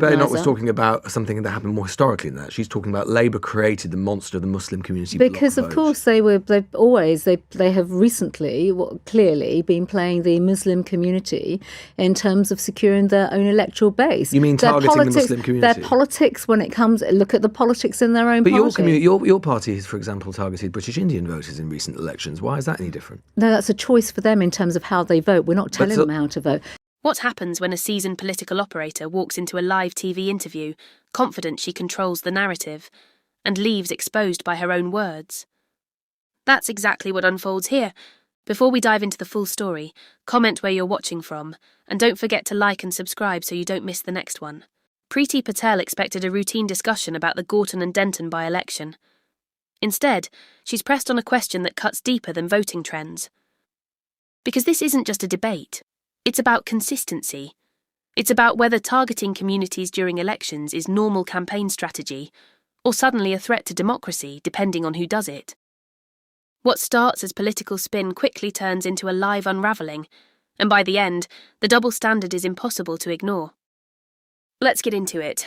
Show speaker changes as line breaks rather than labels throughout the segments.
Bernard was talking about something that happened more historically than that. She's talking about Labour created the monster of the Muslim community
because
bloc
of
vote.
course they have recently clearly been playing the Muslim community in terms of securing their own electoral base.
You mean targeting the Muslim community?
Their politics, when it comes, look at the politics in their own party.
But your party has, for example, targeted British Indian voters in recent elections. Why is that any different?
No, that's a choice for them in terms of how they vote. We're not telling them how to vote.
What happens when a seasoned political operator walks into a live TV interview, confident she controls the narrative, and leaves exposed by her own words? That's exactly what unfolds here. Before we dive into the full story, comment where you're watching from, and don't forget to like and subscribe so you don't miss the next one. Priti Patel expected a routine discussion about the Gorton and Denton by-election. Instead, she's pressed on a question that cuts deeper than voting trends. Because this isn't just a debate. It's about consistency. It's about whether targeting communities during elections is normal campaign strategy, or suddenly a threat to democracy, depending on who does it. What starts as political spin quickly turns into a live unravelling, and by the end, the double standard is impossible to ignore. Let's get into it.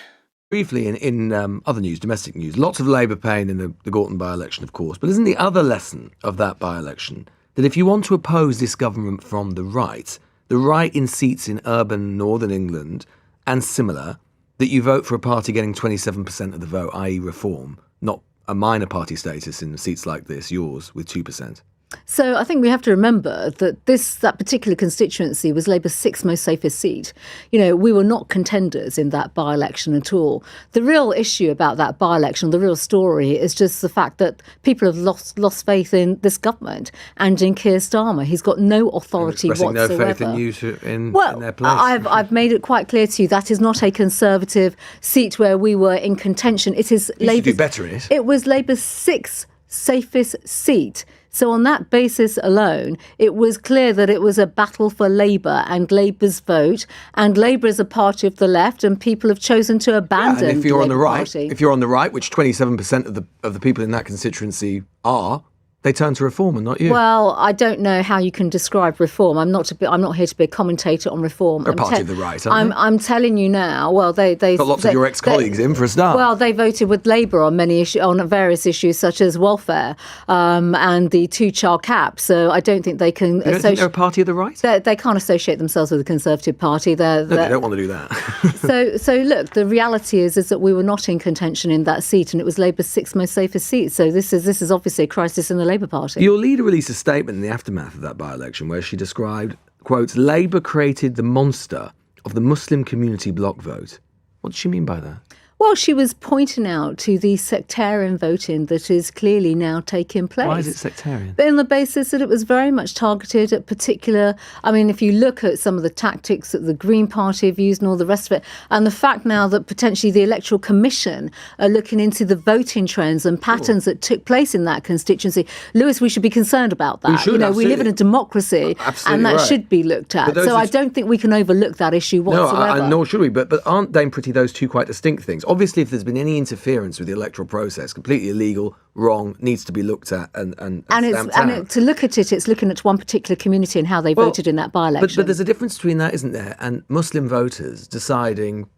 Briefly, in other news, domestic news, lots of Labour pain in the Gorton by-election, of course, but isn't the other lesson of that by-election that if you want to oppose this government from the right in seats in urban northern England and similar, that you vote for a party getting 27% of the vote, i.e. Reform, not a minor party status in seats like this, yours, with 2%?
So I think we have to remember that that particular constituency was Labour's sixth most safest seat. You know, we were not contenders in that by-election at all. The real issue about that by-election, the real story, is just the fact that people have lost faith in this government and in Keir Starmer. He's got no authority whatsoever.
No faith in you in their place.
I've made it quite clear to you that is not a Conservative seat where we were in contention. It is
Labour's. You should do better in it.
It was Labour's sixth safest seat. So on that basis alone, it was clear that it was a battle for Labour and Labour's vote. And Labour is a party of the left, and people have chosen to abandon
and if you're
the
on the
Labour
right,
Party.
If you're on the right, which 27% of the people in that constituency are, they turn to Reform and not you.
Well, I don't know how you can describe Reform. I'm not here to be a commentator on Reform.
They're a party of the right, aren't they?
I'm telling you now. Well, they
got lots of your ex-colleagues in for a start.
Well, they voted with Labour on on various issues such as welfare and the two-child cap. So I don't think they can.
You don't think they're a party of the right?
They can't associate themselves with the Conservative Party.
No, they don't want to do that.
So look, the reality is that we were not in contention in that seat, and it was Labour's sixth most safest seat. So this is obviously a crisis in the Labour Party.
Your leader released a statement in the aftermath of that by-election where she described, quote, Labour created the monster of the Muslim community bloc vote. What does she mean by that?
Well, she was pointing out to the sectarian voting that is clearly now taking place.
Why is it sectarian?
But on the basis that it was very much targeted at particular... I mean, if you look at some of the tactics that the Green Party have used and all the rest of it, and the fact now that potentially the Electoral Commission are looking into the voting trends and patterns that took place in that constituency, Lewis, we should be concerned about that.
We should,
we live in a democracy, and that should be looked at. So I don't think we can overlook that issue whatsoever.
No, nor should we. But aren't, Dame Priti, those two quite distinct things? Obviously, if there's been any interference with the electoral process, completely illegal, wrong, needs to be looked at and stamped out.
To look at it, it's looking at one particular community and how they voted in that by-election.
But there's a difference between that, isn't there, and Muslim voters deciding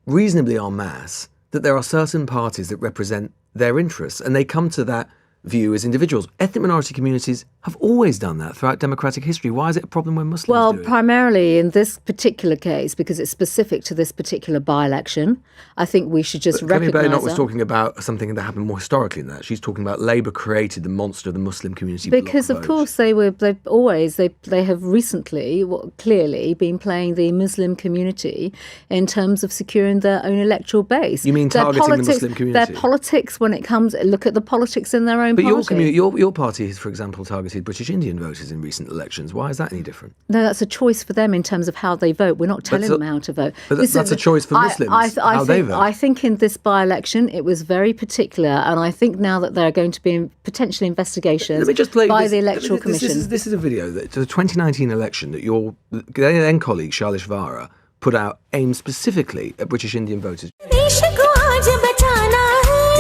reasonably en masse that there are certain parties that represent their interests, and they come to that view as individuals. Ethnic minority communities have always done that throughout democratic history. Why is it a problem when Muslims do it?
Well, primarily in this particular case, because it's specific to this particular by-election, I think we should just recognise that.
Bernard was talking about something that happened more historically than that. She's talking about Labour created the monster of the Muslim community bloc
because, of
vote.
course, they have recently clearly been playing the Muslim community in terms of securing their own electoral base.
You mean targeting the Muslim community?
Their politics, when it comes, look at the politics in their own
party.
But
your party has, for example, targeted British Indian voters in recent elections. Why is that any different?
No, that's a choice for them in terms of how they vote. We're not telling them how to vote.
But that's a choice for Muslims, how they vote.
I think in this by-election it was very particular, and I think now that there are going to be potential investigations by the Electoral Commission.
This is a video that to the 2019 election that your then colleague Shalish Vara put out aimed specifically at British Indian voters.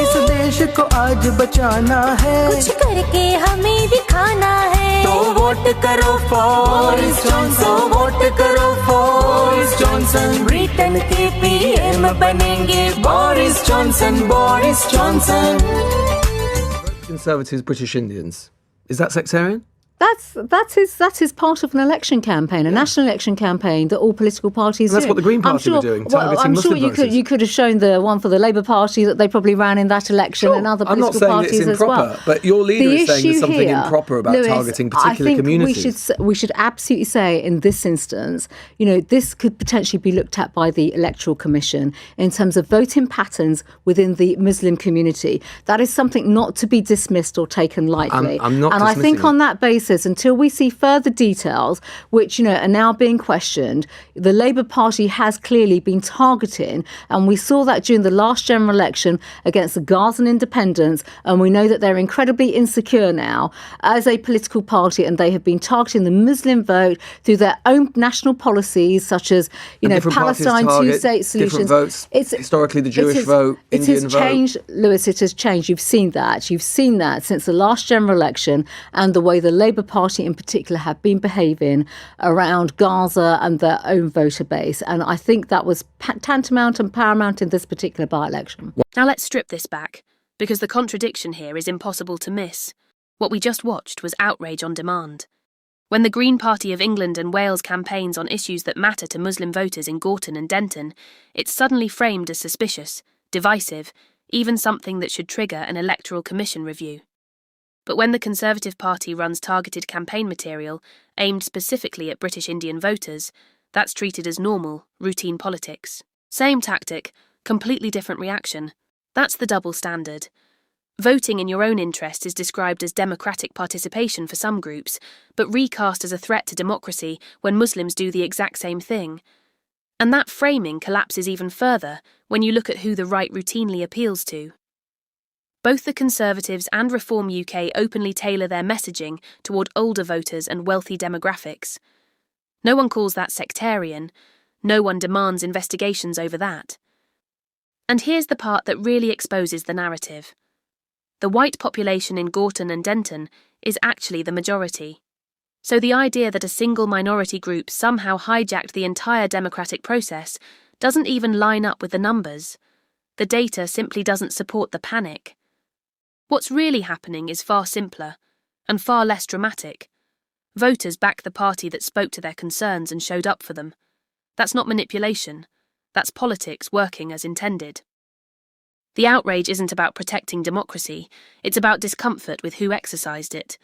इस देश को आज बचाना है,
कुछ करके हमें दिखाना है।
तो वोट करो बोरिस जॉनसन, वोट करो बोरिस जॉनसन, ब्रिटेन के पीएम बनेंगे Boris Johnson, Boris Johnson.
Conservatives, British Indians. Is that sectarian?
That is part of an election campaign, a national election campaign that all political parties do.
That's what the Green Party were doing, targeting Muslim voters.
You could have shown the one for the Labour Party that they probably ran in that election, and other political parties as well.
I'm not saying it's improper, but your leader is saying there's something improper about targeting particular communities.
We should absolutely say in this instance, you know, this could potentially be looked at by the Electoral Commission in terms of voting patterns within the Muslim community. That is something not to be dismissed or taken lightly.
I'm not
and I think
dismissing
on that basis, until we see further details, which, you know, are now being questioned, the Labour Party has clearly been targeting, and we saw that during the last general election against the Gazan independents, and we know that they're incredibly insecure now as a political party, and they have been targeting the Muslim vote through their own national policies, such as, you know, Palestine two-state solutions.
Different votes. Historically, the Jewish vote, Indian vote.
It has changed, Lewis. It has changed. You've seen that. You've seen that since the last general election, and the way the Labour Party in particular have been behaving around Gaza and their own voter base. And I think that was tantamount and paramount in this particular by-election.
Now let's strip this back, because the contradiction here is impossible to miss. What we just watched was outrage on demand. When the Green Party of England and Wales campaigns on issues that matter to Muslim voters in Gorton and Denton, it's suddenly framed as suspicious, divisive, even something that should trigger an electoral commission review. But when the Conservative Party runs targeted campaign material aimed specifically at British Indian voters, that's treated as normal, routine politics. Same tactic, completely different reaction. That's the double standard. Voting in your own interest is described as democratic participation for some groups, but recast as a threat to democracy when Muslims do the exact same thing. And that framing collapses even further when you look at who the right routinely appeals to. Both the Conservatives and Reform UK openly tailor their messaging toward older voters and wealthy demographics. No one calls that sectarian. No one demands investigations over that. And here's the part that really exposes the narrative. The white population in Gorton and Denton is actually the majority. So the idea that a single minority group somehow hijacked the entire democratic process doesn't even line up with the numbers. The data simply doesn't support the panic. What's really happening is far simpler and far less dramatic. Voters back the party that spoke to their concerns and showed up for them. That's not manipulation. That's politics working as intended. The outrage isn't about protecting democracy. It's about discomfort with who exercised it.